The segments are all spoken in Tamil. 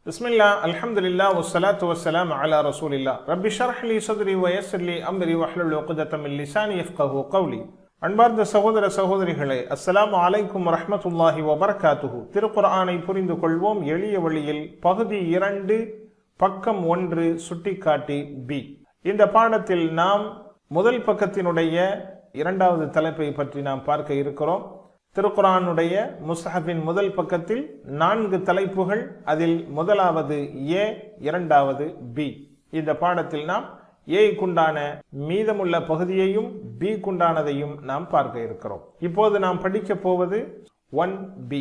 பிஸ்மில்லா அல்ஹம்துலில்லாஹ் வஸ்ஸலாத்து வஸ்ஸலாமு அலா ரசூலில்லாஹ் ரப்பி ஷ்ரஹ் லி ஸத்ரி வ யஸ்ஸிர் லி அம்ரி வஹ்லுல் உக்தத்தம் மின் லிசானி யஃப்கஹு கௌலி. அன்பார்ந்த சகோதர சகோதரிகளே, அஸ்ஸலாமு அலைக்கும் வரஹ்மத்துல்லாஹி வபரகாத்துஹு. திருக்குர்ஆனை புரிந்து கொள்வோம் எளிய வழியில், பகுதி 2, பக்கம் 1, சுட்டிக்காட்டி பி. இந்த பாடத்தில் நாம் முதல் பக்கத்தினுடைய 2வது தலைப்பை பற்றி நாம் பார்க்க இருக்கிறோம். திருக்குர்ஆனுடைய முஸ்ஹஃபின் முதல் பக்கத்தில் 4 தலைப்புகள், அதில் முதலாவது ஏ, 2வது பி. இந்த பாடத்தில் நாம் ஏ குண்டான மீதமுள்ள பகுதியையும் பி குண்டானதையும் நாம் பார்க்க இருக்கிறோம். இப்போது நாம் படிக்க போவது 1B.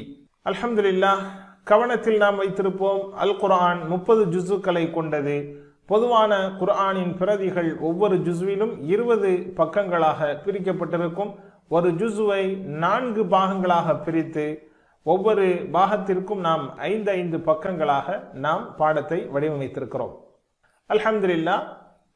அல்ஹம்துலில்லாஹ், கவனத்தில் நாம் வைத்திருப்போம், அல் குர்ஆன் 30 ஜுஸுக்களை கொண்டது. பொதுவான குர்ஆனின் பிரதிகள் ஒவ்வொரு ஜுஸ்விலும் 20 பக்கங்களாக பிரிக்கப்பட்டிருக்கும். ஒரு ஜுஸுவை 4 பாகங்களாக பிரித்து ஒவ்வொரு பாகத்திற்கும் நாம் 5 பக்கங்களாக நாம் பாடத்தை வடிவமைத்திருக்கிறோம். அல்ஹம்துலில்லாஹ்,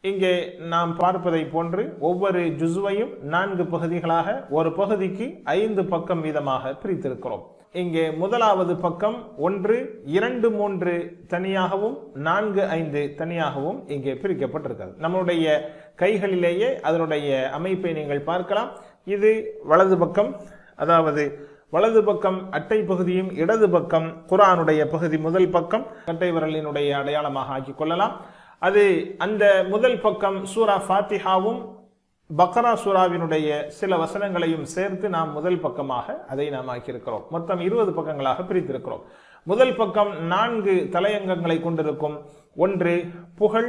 இங்கே நாம் பார்ப்பதை போன்று ஒவ்வொரு ஜுஸுவையும் 4 பகுதிகளாக, ஒரு பகுதிக்கு 5 பக்கம் வீதமாக பிரித்திருக்கிறோம். இங்கே முதலாவது பக்கம் 1, 2, 3 தனியாகவும் 4, 5 தனியாகவும் இங்கே பிரிக்கப்பட்டிருக்கிறது. நம்முடைய கைகளிலேயே அதனுடைய அமைப்பை நீங்கள் பார்க்கலாம். இது வலது பக்கம், அதாவது வலது பக்கம் அட்டை பகுதியும் இடது பக்கம் குர்ஆனுடைய பகுதி முதல் பக்கம் கட்டை விரலினுடைய அடையாளமாக ஆக்கிக் கொள்ளலாம். அது அந்த முதல் பக்கம் சூரா ஃபாத்திஹாவும் பக்ரா சூராவினுடைய சில வசனங்களையும் சேர்த்து நாம் முதல் பக்கமாக அதை நாம் ஆக்கியிருக்கிறோம். மொத்தம் 20 பக்கங்களாக பிரித்திருக்கிறோம். முதல் பக்கம் 4 தலையங்கங்களை கொண்டிருக்கும். 1 புகழ்,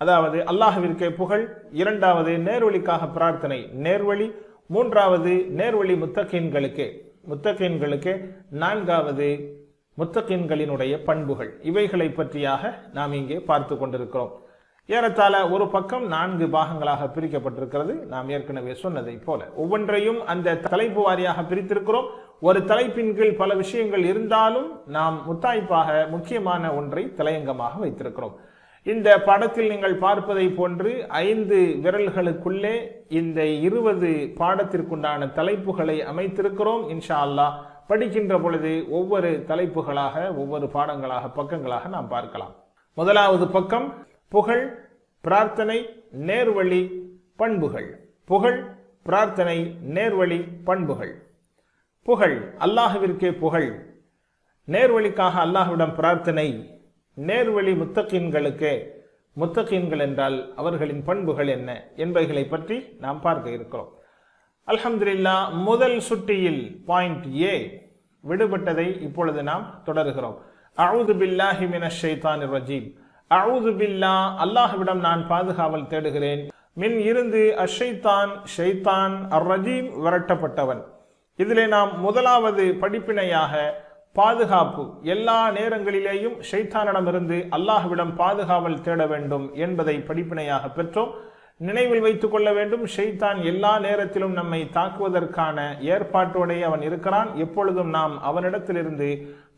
அதாவது அல்லாஹ்விற்கே புகழ். 2வது நேர்வழிக்காக பிரார்த்தனை, நேர்வழி. 3வது நேர்வழி முத்தகீன்களுக்கு. 4வது முத்தகீன்களினுடைய பண்புகள். இவைகளை பற்றியாக நாம் இங்கே பார்த்து கொண்டிருக்கிறோம். ஏறத்தாழ ஒரு பக்கம் 4 பாகங்களாக பிரிக்கப்பட்டிருக்கிறது. நாம் ஏற்கனவே சொன்னதை போல ஒவ்வொன்றையும் அந்த தலைப்பு வாரியாக பிரித்திருக்கிறோம். ஒரு தலைப்பின் கீழ் பல விஷயங்கள் இருந்தாலும் நாம் முத்தாய்ப்பாக முக்கியமான ஒன்றை தலையங்கமாக வைத்திருக்கிறோம். இந்த படத்தில் நீங்கள் பார்ப்பதை போன்று 5 விரல்களுக்குள்ளே இந்த 20 பாடத்திற்குண்டான தலைப்புகளை அமைத்திருக்கிறோம். இன்ஷா அல்லாஹ் படிக்கின்ற பொழுது ஒவ்வொரு தலைப்புகளாக, ஒவ்வொரு பாடங்களாக, பக்கங்களாக நாம் பார்க்கலாம். முதலாவது பக்கம் புகழ், பிரார்த்தனை, நேர்வழி, பண்புகள். புகழ், பிரார்த்தனை, நேர்வழி, பண்புகள். புகழ், அல்லாஹ்விற்கே புகழ். நேர்வழிக்காக அல்லாஹ்விடம் பிரார்த்தனை. நேர்வழி முத்தகீன்களுக்கு. முத்தகீன்கள் என்றால் அவர்களின் பண்புகள் என்ன என்பவைகளை பற்றி நாம் பார்க்க இருக்கிறோம். அல்ஹம்துலில்லாஹ், முதல் சுட்டியில் பாயிண்ட் ஏ விடுபட்டதை இப்பொழுது நாம் தொடர்கிறோம். அஊது பில்லாஹி மினஷ் ஷைத்தானிர் ரஜீம். அஊது பில்லாஹ், அல்லாஹ்விடம் நான் பாதுகாவல் தேடுகிறேன். மின் இருந்து அஷைத்தான், ஷைத்தான், அர் ரஜீம், விரட்டப்பட்டவன். இதிலே நாம் முதலாவது படிப்பினையாக பாதுகாப்பு, எல்லா நேரங்களிலேயும் ஷைத்தானிடமிருந்து அல்லாஹ்விடம் பாதுகாவல் தேட வேண்டும் என்பதை படிப்பினையாக பெற்றோம். நினைவில் வைத்துக் கொள்ள வேண்டும், ஷைத்தான் எல்லா நேரத்திலும் நம்மை தாக்குவதற்கான ஏற்பாட்டோடைய அவன் இருக்கிறான். எப்பொழுதும் நாம் அவனிடத்திலிருந்து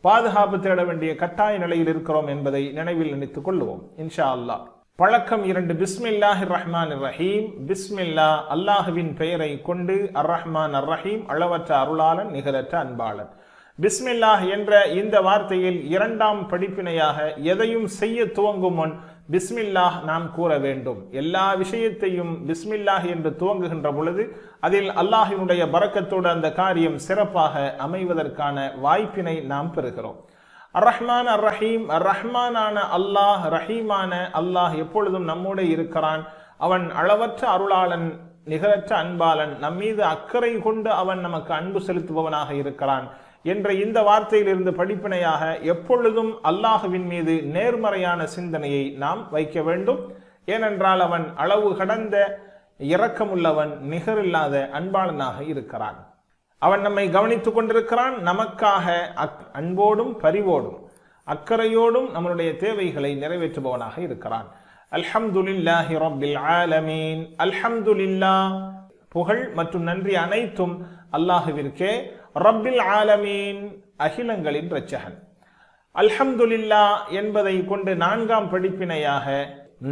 பாதுகாப்பு தேட வேண்டிய கட்டாய நிலையில் இருக்கிறோம் என்பதை நினைவில் நினைத்துக் கொள்ளுவோம் இன்ஷா அல்லாஹ். பழக்கம் 2, பிஸ்மில்லாஹிர் ரஹ்மானிர் ரஹீம். பிஸ்மில்லா, அல்லாஹுவின் பெயரை கொண்டு, அர் ரஹ்மான் அர் ரஹீம், அளவற்ற அருளாளன் நிகரற்ற அன்பாளன். பிஸ்மில்லாஹ் என்ற இந்த வார்த்தையில் 2ஆம் படிப்பினையாக எதையும் செய்ய துவங்கும் முன் பிஸ்மில்லாஹ் நாம் கூற வேண்டும். எல்லா விஷயத்தையும் பிஸ்மில்லாஹ் என்று துவங்குகின்ற பொழுது அதில் அல்லாஹினுடைய பரக்கத்தோடு அந்த காரியம் சிறப்பாக அமைவதற்கான வாய்ப்பினை நாம் பெறுகிறோம். அர் ரஹ்மான் அர் ரஹீம். அர் ரஹ்மானான அல்லாஹ், ரஹீமான அல்லாஹ் எப்பொழுதும் நம்மோடு இருக்கிறான். அவன் அளவற்ற அருளாளன், நிகரற்ற அன்பாளன். நம்மீது அக்கறை கொண்டு அவன் நமக்கு அன்பு செலுத்துபவனாக இருக்கிறான் என்ற இந்த வார்த்தையிலிருந்து படிப்பினையாக எப்பொழுதும் அல்லாஹுவின் மீது நேர்மறையான சிந்தனையை நாம் வைக்க வேண்டும். ஏனென்றால் அவன் அளவு கடந்த இரக்கமுள்ளவன், நிகரில்லாத அன்பாளனாக இருக்கிறான். அவன் நம்மை கவனித்துக் கொண்டிருக்கிறான். நமக்காக அன்போடும் பரிவோடும் அக்கறையோடும் நம்மளுடைய தேவைகளை நிறைவேற்றுபவனாக இருக்கிறான். அல்ஹம்துலில்லாஹி ரப்பில் ஆலமீன். அல்ஹம்துலில்லாஹ், புகழ் மற்றும் நன்றி அனைத்தும் அல்லாஹுவிற்கே. ரப்பில் ஆலமீன், அகிலங்களின் இரட்சகன். அல்ஹம்துலில்லாஹ் என்பதை கொண்டு 4ஆம் படிப்பினையாக,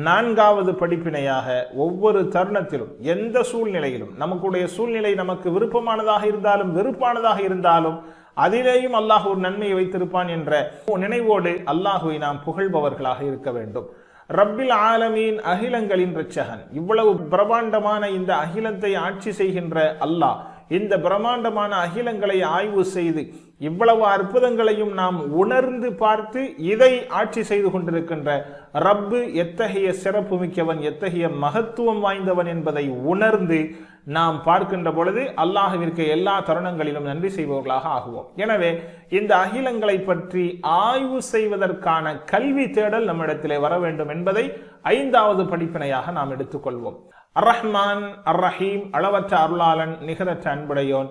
4வது படிப்பினையாக ஒவ்வொரு தருணத்திலும், எந்த சூழ்நிலையிலும், நமக்குடைய சூழ்நிலை நமக்கு விருப்பமானதாக இருந்தாலும் வெறுப்பானதாக இருந்தாலும் அதிலேயும் அல்லாஹ் ஒரு நன்மையை வைத்திருப்பான் என்ற நினைவோடு அல்லாஹுவை நாம் புகழ்பவர்களாக இருக்க வேண்டும். ரப்பில் ஆலமீன், அகிலங்களின் இரட்சகன். இவ்வளவு பிரம்மாண்டமான இந்த அகிலத்தை ஆட்சி செய்கின்ற அல்லாஹ் இந்த பிரம்மாண்டமான அகிலங்களை ஆய்வு செய்து இவ்வளவு அற்புதங்களையும் நாம் உணர்ந்து பார்த்து இதை ஆட்சி செய்து கொண்டிருக்கின்ற ரப்பு எத்தகைய சிறப்பு மிக்கவன், எத்தகைய மகத்துவம் வாய்ந்தவன் என்பதை உணர்ந்து நாம் பார்க்கின்ற பொழுது அல்லாஹ்விற்கு எல்லா தருணங்களிலும் நன்றி செய்பவர்களாக ஆகுவோம். எனவே இந்த அகிலங்களை பற்றி ஆய்வு செய்வதற்கான கல்வி தேடல் நம்மிடத்திலே வர வேண்டும் என்பதை 5வது படிப்பினையாக நாம் எடுத்துக்கொள்வோம். அர்-ரஹ்மான் அர்-ரஹீம், அளவற்ற அருளாளன், நிகரற்ற அன்புடையோன்.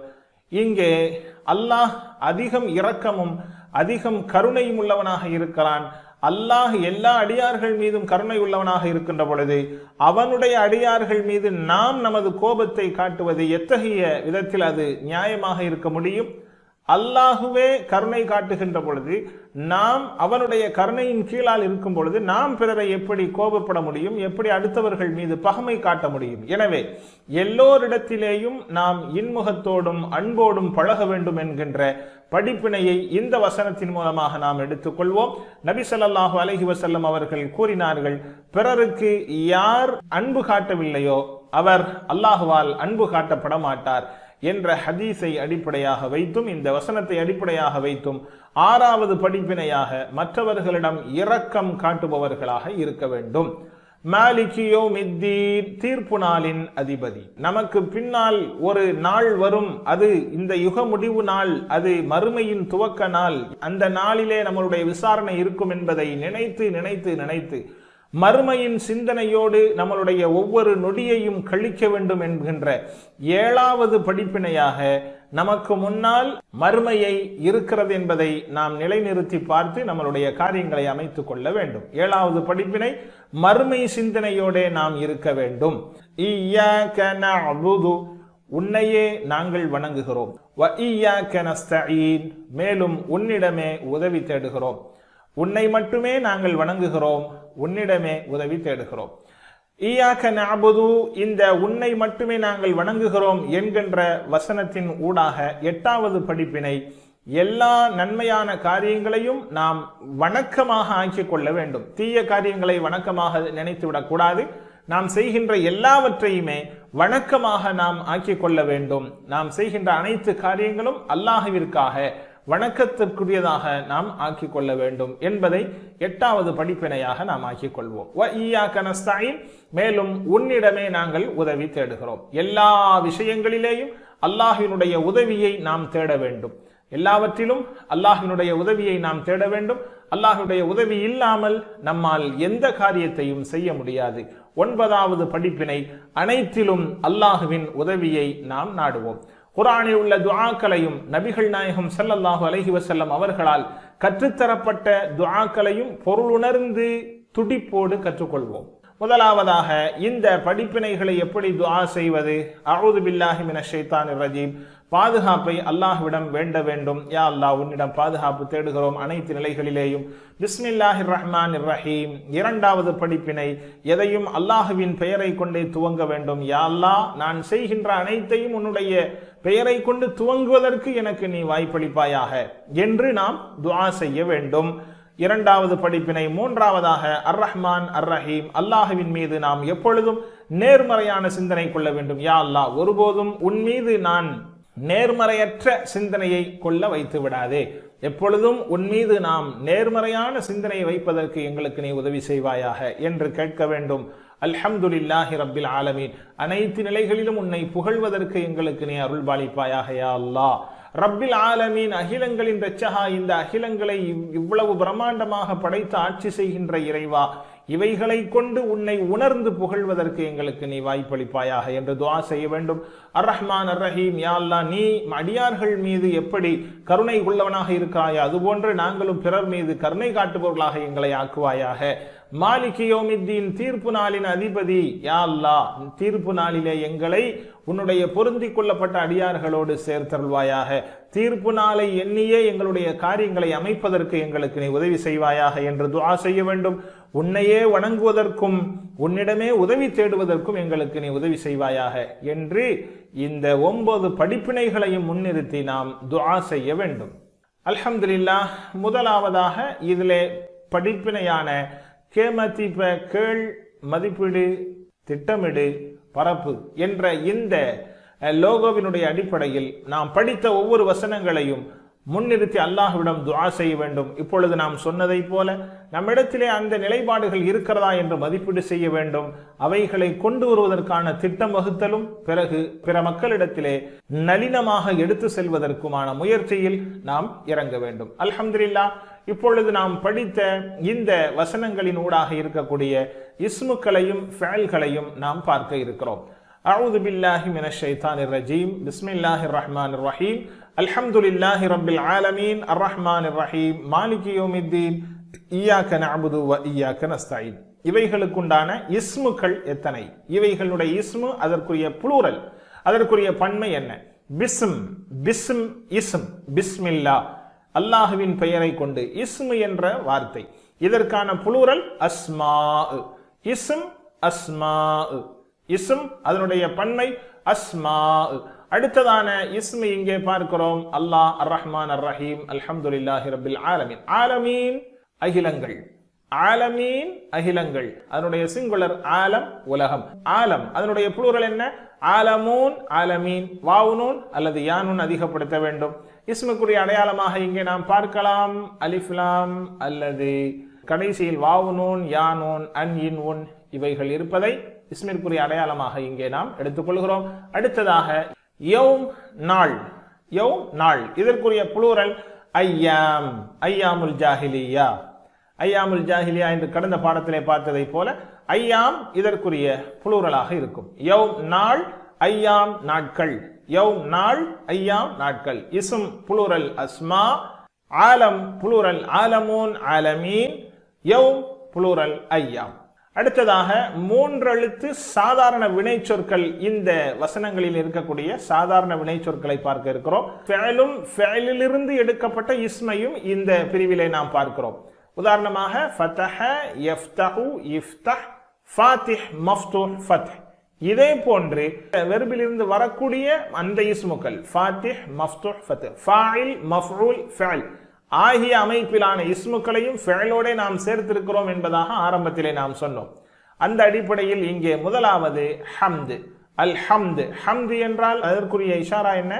இங்கே அல்லாஹ் அதிகம் இரக்கமும் அதிகம் கருணையும் உள்ளவனாக இருக்கிறான். அல்லாஹ் எல்லா அடியார்கள் மீதும் கருணை உள்ளவனாக இருக்கின்ற பொழுது அவனுடைய அடியார்கள் மீது நாம் நமது கோபத்தை காட்டுவது எத்தகைய விதத்தில் அது நியாயமாக இருக்க முடியும்? அல்லாஹுவே கருணை காட்டுகின்ற பொழுது நாம் அவனுடைய கருணையின் கீழால் இருக்கும் பொழுது நாம் பிறரை எப்படி கோபப்பட முடியும்? எப்படி அடுத்தவர்கள் மீது பகைமை காட்ட முடியும்? எனவே எல்லோரிடத்திலேயும் நாம் இன்முகத்தோடும் அன்போடும் பழக வேண்டும் என்கின்ற படிப்பினையை இந்த வசனத்தின் மூலமாக நாம் எடுத்துக்கொள்வோம். நபி ஸல்லல்லாஹு அலைஹி வஸல்லம் அவர்கள் கூறினார்கள், பிறருக்கு யார் அன்பு காட்டவில்லையோ அவர் அல்லாஹுவால் அன்பு காட்டப்பட மாட்டார் என்ற ஹதீஸை அடிப்படையாக வைத்தும் இந்த வசனத்தை அடிப்படையாக வைத்தும் 6வது படிப்பினையாக மற்றவர்களிடம் இரக்கம் காட்டுபவர்களாக இருக்க வேண்டும். மாலிகி யௌமித்தீன், தீர்ப்பு நாளின் அதிபதி. நமக்கு பின்னால் ஒரு நாள் வரும், அது இந்த யுக முடிவு நாள், அது மறுமையின் துவக்க நாள். அந்த நாளிலே நம்மளுடைய விசாரணை இருக்கும் என்பதை நினைத்து நினைத்து நினைத்து மறுமையின் சிந்தனையோடு நம்மளுடைய ஒவ்வொரு நொடியையும் கழிக்க வேண்டும் என்கின்ற 7வது படிப்பினையாக நமக்கு முன்னால் மறுமையை இருக்கிறது என்பதை நாம் நிலைநிறுத்தி பார்த்து நம்மளுடைய காரியங்களை அமைத்துக் கொள்ள வேண்டும். 7வது படிப்பினை, மறுமை சிந்தனையோட நாம் இருக்க வேண்டும். இய்யாக நஅ்புது, உன்னையே நாங்கள் வணங்குகிறோம். வ இய்யாக நஸ்தஈன், மேலும் உன்னிடமே உதவி தேடுகிறோம். உன்னை மட்டுமே நாங்கள் வணங்குகிறோம், உன்னிடமே உதவி தேடுகிறோம். இய்யாக நஅ்புது, இந்த உன்னை மட்டுமே நாங்கள் வணங்குகிறோம் என்கின்ற வசனத்தின் ஊடாக 8வது படிப்பினை, எல்லா நன்மையான காரியங்களையும் நாம் வணக்கமாக ஆக்கிக் கொள்ள வேண்டும். தீய காரியங்களை வணக்கமாக நினைத்து விடக்கூடாது. நாம் செய்கின்ற எல்லாவற்றையுமே வணக்கமாக நாம் ஆக்கிக் கொள்ள வேண்டும். நாம் செய்கின்ற அனைத்து காரியங்களும் அல்லாஹ்விற்காக வணக்கத்திற்குரியதாக நாம் ஆக்கிக் கொள்ள வேண்டும் என்பதை 8வது படிப்பினையாக நாம் ஆக்கிக் கொள்வோம். வ இய்யாக நஸ்தஈன், மேலும் உன்னிடமே நாங்கள் உதவி தேடுகிறோம். எல்லா விஷயங்களிலேயும் அல்லாஹ்வினுடைய உதவியை நாம் தேட வேண்டும். எல்லாவற்றிலும் அல்லாஹ்வினுடைய உதவியை நாம் தேட வேண்டும். அல்லாஹ்வுடைய உதவி இல்லாமல் நம்மால் எந்த காரியத்தையும் செய்ய முடியாது. 9வது படிப்பினை, அனைத்திலும் அல்லாஹ்வின் உதவியை நாம் நாடுவோம். குர்ஆனில் உள்ள துஆக்களையும் நபிகள் நாயகம் ஸல்லல்லாஹு அலைஹி வஸல்லம் அவர்களால் கற்றுத்தரப்பட்ட துஆக்களையும் பொருளுணர்ந்து துடிப்போடு கற்றுக்கொள்வோம். முதலாவதாக இந்த படிப்பினைகளை எப்படி துஆ செய்வது? அஊது பில்லாஹி மினஷ் ஷைத்தானிர் ரஜீம், பாதுகாப்பை அல்லாஹ்விடம் வேண்ட வேண்டும். யா அல்லாஹ், உன்னிடம் பாதுகாப்பு தேடுகிறோம் அனைத்து நிலைகளிலேயும். பிஸ்மில்லாஹிர் ரஹ்மானிர் ரஹீம். 2வது படிப்பினை, எதையும் அல்லாஹ்வின் பெயரை கொண்டே துவங்க வேண்டும். யா அல்லாஹ், நான் செய்கின்ற அனைத்தையும் உன்னுடைய பெயரை கொண்டு துவங்குவதற்கு எனக்கு நீ வாய்ப்பளிப்பாயாக என்று நாம் துஆ செய்ய வேண்டும். 2வது படிப்பினை. 3வதாக அர்-ரஹ்மான் அர்-ரஹீம், அல்லாஹ்வின் மீது நாம் எப்பொழுதும் நேர்மறையான சிந்தனை கொள்ள வேண்டும். யா அல்லாஹ், ஒருபோதும் உன் மீது நான் நேர்மறையற்ற சிந்தனையை கொள்ள வைத்து விடாதே. எப்பொழுதும் உன் மீது நாம் நேர்மறையான சிந்தனையை வைப்பதற்கு எங்களுக்கு நீ உதவி செய்வாயாக என்று கேட்க வேண்டும். அல்ஹம்துலில்லாஹி ரப்பில் ஆலமீன், அனைத்து நிலைகளிலும் உன்னை புகழ்வதற்கு எங்களுக்கு நீ அருள்பாலிப்பாயாக யா அல்லாஹ். ரப்பில் ஆலமீன், அகிலங்களின் இரட்சகா, இந்த அகிலங்களை இவ்வளவு பிரம்மாண்டமாக படைத்து ஆட்சி செய்கின்ற இறைவா, இவைகளை கொண்டு உன்னை உணர்ந்து புகழ்வதற்கு எங்களுக்கு நீ வாய்ப்பளிப்பாயாக என்று துஆ செய்ய வேண்டும். அர்-ரஹ்மான் அர்-ரஹீம், யா அல்லாஹ், நீ அடியார்கள் மீது எப்படி கருணை உள்ளவனாக இருக்கிறாயோ அதுபோன்று நாங்களும் பிறர் மீது கருணை காட்டுபவர்களாக எங்களை ஆக்குவாயாக. மாலிகி யௌமித்தீன், தீர்ப்பு நாளின் அதிபதி. யா அல்லாஹ், தீர்ப்பு நாளிலே எங்களை உன்னுடைய பொருந்திக் கொள்ளப்பட்ட அடியார்களோடு சேர்த்தருள்வாயாக. தீர்ப்பு நாளை எண்ணியே எங்களுடைய காரியங்களை அமைப்பதற்கு எங்களுக்கு நீ உதவி செய்வாயாக என்று துஆ செய்ய வேண்டும். உன்னையே வணங்குவதற்கும் உன்னிடமே உதவி தேடுவதற்கும் எங்களுக்கு நீ உதவி செய்வாயாக என்று இந்த 9 படிப்பினைகளையும் முன்னிறுத்தி நாம் துஆ செய்ய வேண்டும். அல்ஹம்துலில்லாஹ். முதலாவதாக இதிலே படிப்பினையான கேமதிப, கேள், மதிப்பீடு, திட்டமிடு, பரப்பு என்ற இந்த லோகோவினுடைய அடிப்படையில் நாம் படித்த ஒவ்வொரு வசனங்களையும் முன்னிறுத்தி அல்லாஹ்விடம் துஆ செய்ய வேண்டும். இப்பொழுது நாம் சொன்னதை போல நம்மிடத்திலே அந்த நிலைப்பாடுகள் இருக்கிறதா என்று மதிப்பீடு செய்ய வேண்டும். அவைகளை கொண்டு வருவதற்கான திட்டம் வகுத்தலும் பிறகு பிற மக்களிடத்திலே நளினமாக எடுத்து செல்வதற்குமான முயற்சியில் நாம் இறங்க வேண்டும். அல்ஹம்துலில்லாஹ். இப்பொழுது நாம் படித்த இந்த வசனங்களின் ஊடாக இருக்கக்கூடிய இஸ்முக்களையும் ஃபஅல்களையும் நாம் பார்க்க இருக்கிறோம். அஊது பில்லாஹி மினஷ் ஷைத்தானிர் ரஜீம். பிஸ்மில்லாஹிர் ரஹ்மானிர் ரஹீம். அல்ஹம்துலில்லாஹி ரப்பில் ஆலமீன். அர்ரஹ்மானிர் ரஹீம். மாலிகி யௌமித்தீன். இய்யாக நஅபுது வ இய்யாக நஸ்தஈன். இவைகளுக்குண்டான இஸ்முக்கள் எத்தனை? இவைகளுடைய இஸ்மு, அதற்குரிய புளூரல், அதற்குரிய பன்மை என்ன? பிஸ்ம், பிஸ்ம், இஸ்ம். பிஸ்மில்லா, அல்லாஹுவின் பெயரை கொண்டு. இஸ்மு என்ற வார்த்தை, இதற்கான புளூரல் அஸ்மா. இஸ்ம், அஸ்மா. இஸ்ம், அதனுடைய பன்மை அஸ்மா. அடுத்ததான இஸ்மு இங்கே பார்க்கிறோம். அல்லாஹ், அர் ரஹ்மான் அர் ரஹீம். அல்ஹம்துலில்லாஹி ரப்பில் ஆலமீன். ஆலமீன் அகிலங்கள். ஆலமீன் அகிலங்கள். அதனுடைய சிங்குலர் ஆலம், உலகம். ஆலம், அதனுடைய புளூரல் என்ன? ஆலமூன், ஆலமீன். வாவுனூன் அல்லது யானூன் அதிகப்படுத்த வேண்டும். இஸ்முக்குரிய அடையாளமாக இங்கே நாம் பார்க்கலாம் அலிஃப் லாம் அல்லது கடைசியில் வாவுனூன், யானூன், அன், இன், உன் இவைகள் இருப்பதை இஸ்மிற்குரிய அடையாளமாக இங்கே நாம் எடுத்துக்கொள்கிறோம். அடுத்ததாக யௌம், நாள். யௌம், நாள். இதற்குரிய புளூரல் ஐயாம். ஐயாமுல் ஜாஹிலியா. ஐயாமுல் ஜாஹிலியா என்று கடந்த பாடத்திலே பார்த்ததை போல ஐயாம் இதற்குரிய புளூரலாக இருக்கும். யௌம், நாள். ஐயாம், நாட்கள். யௌம், நாள். ஐயாம், நாட்கள். இஸ்ம் புளூரல் அஸ்மா. ஆலம் புளூரல் ஆலமூன், ஆலமீன். யௌம் புளூரல் ஐயாம். அடுத்ததாக 3 எழுத்து சாதாரண வினைச்சொற்கள். இந்த வசனங்களில் இருக்கக்கூடிய சாதாரண வினைச்சொற்களை பார்க்க இருக்கிறோம். ஃபஅலும் ஃபஅலிலிருந்து எடுக்கப்பட்ட இஸ்மையும் இந்த பிரிவிலே நாம் பார்க்கிறோம். உதாரணமாக ஃபதஹ, யஃப்தஹு, இஃப்தஹ், ஃபாத்திஹ், மஃப்தூஹ், ஃபத்ஹ். இதே போன்று வெர்பிலிருந்து வரக்கூடிய அந்த இஸ்முக்கள் ஃபாத்திஹ், மஃப்தூஹ், ஃபத்ஹ், ஃபாயில், மஃஊல், ஃபஅல் ஆகிய அமைப்பிலான இஸ்முக்களையும் ஃபஅலோட நாம் சேர்த்திருக்கிறோம் என்பதாக ஆரம்பத்திலே நாம் சொன்னோம். அந்த அடிப்படையில் இங்கே முதலாவது ஹம்து. அல் ஹம்து. ஹம்து என்றால் அதற்குரிய இஷாரா என்ன?